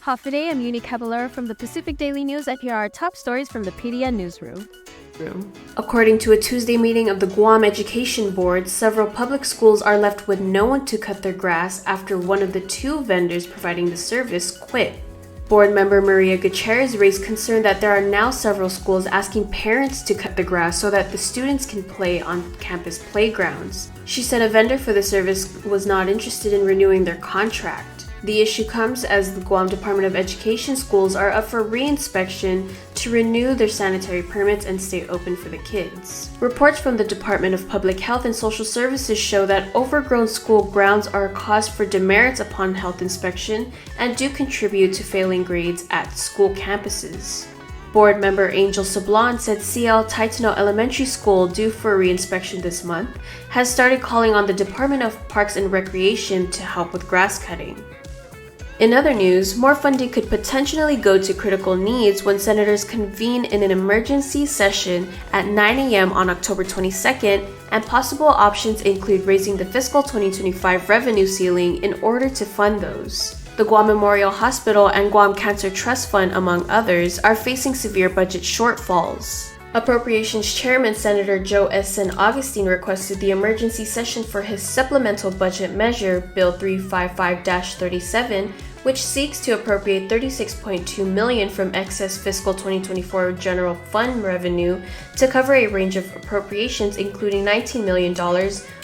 Hafiday, I'm Uni Caballero from the Pacific Daily News, and here are our top stories from the PDN newsroom. According to a Tuesday meeting of the Guam Education Board, several public schools are left with no one to cut their grass after one of the two vendors providing the service quit. Board member Maria Gutierrez raised concern that there are now several schools asking parents to cut the grass so that the students can play on campus playgrounds. She said a vendor for the service was not interested in renewing their contract. The issue comes as the Guam Department of Education schools are up for re-inspection to renew their sanitary permits and stay open for the kids. Reports from the Department of Public Health and Social Services show that overgrown school grounds are a cause for demerits upon health inspection and do contribute to failing grades at school campuses. Board member Angel Sablon said CL Taitano Elementary School, due for re-inspection this month, has started calling on the Department of Parks and Recreation to help with grass cutting. In other news, more funding could potentially go to critical needs when senators convene in an emergency session at 9 a.m. on October 22nd, and possible options include raising the fiscal 2025 revenue ceiling in order to fund those. The Guam Memorial Hospital and Guam Cancer Trust Fund, among others, are facing severe budget shortfalls. Appropriations Chairman Senator Joe S. San Augustine requested the emergency session for his supplemental budget measure, Bill 355-37, which seeks to appropriate $36.2 million from excess fiscal 2024 general fund revenue to cover a range of appropriations, including $19 million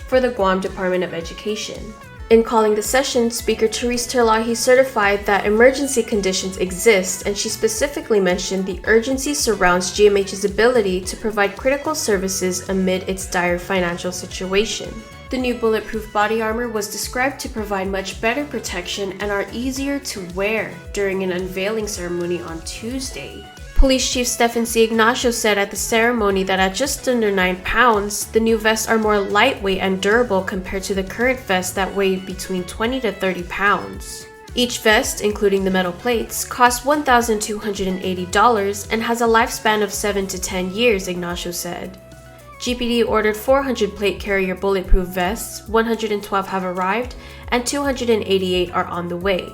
for the Guam Department of Education. In calling the session, Speaker Therese Terlahi certified that emergency conditions exist, and she specifically mentioned the urgency surrounds GMH's ability to provide critical services amid its dire financial situation. The new bulletproof body armor was described to provide much better protection and are easier to wear during an unveiling ceremony on Tuesday. Police Chief Stephen C. Ignacio said at the ceremony that at just under 9 pounds, the new vests are more lightweight and durable compared to the current vests that weigh between 20 to 30 pounds. Each vest, including the metal plates, costs $1,280 and has a lifespan of 7 to 10 years, Ignacio said. GPD ordered 400 plate carrier bulletproof vests, 112 have arrived, and 288 are on the way.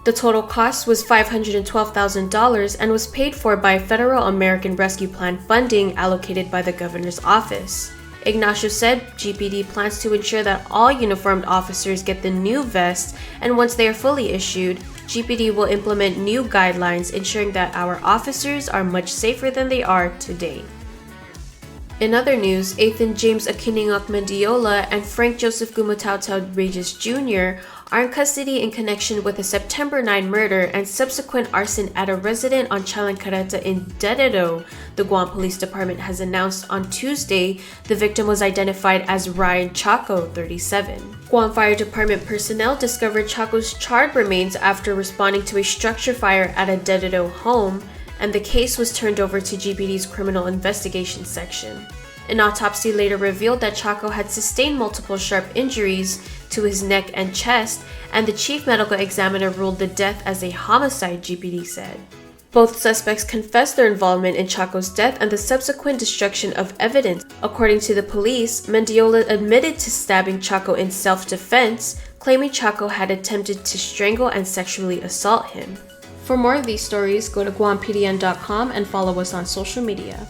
The total cost was $512,000 and was paid for by Federal American Rescue Plan funding allocated by the governor's office. Ignacio said GPD plans to ensure that all uniformed officers get the new vest, and once they are fully issued, GPD will implement new guidelines ensuring that our officers are much safer than they are today. In other news, Ethan James Akiningok Mendiola and Frank Joseph Gumatautau Regis Jr. are in custody in connection with a September 9 murder and subsequent arson at a resident on Chalancareta in Dededo, the Guam Police Department has announced on Tuesday. The victim was identified as Ryan Chaco, 37. Guam Fire Department personnel discovered Chaco's charred remains after responding to a structure fire at a Dededo home, and the case was turned over to GPD's Criminal Investigation Section. An autopsy later revealed that Chaco had sustained multiple sharp injuries to his neck and chest, and the chief medical examiner ruled the death as a homicide, GPD said. Both suspects confessed their involvement in Chaco's death and the subsequent destruction of evidence. According to the police, Mendiola admitted to stabbing Chaco in self-defense, claiming Chaco had attempted to strangle and sexually assault him. For more of these stories, go to GuamPDN.com and follow us on social media.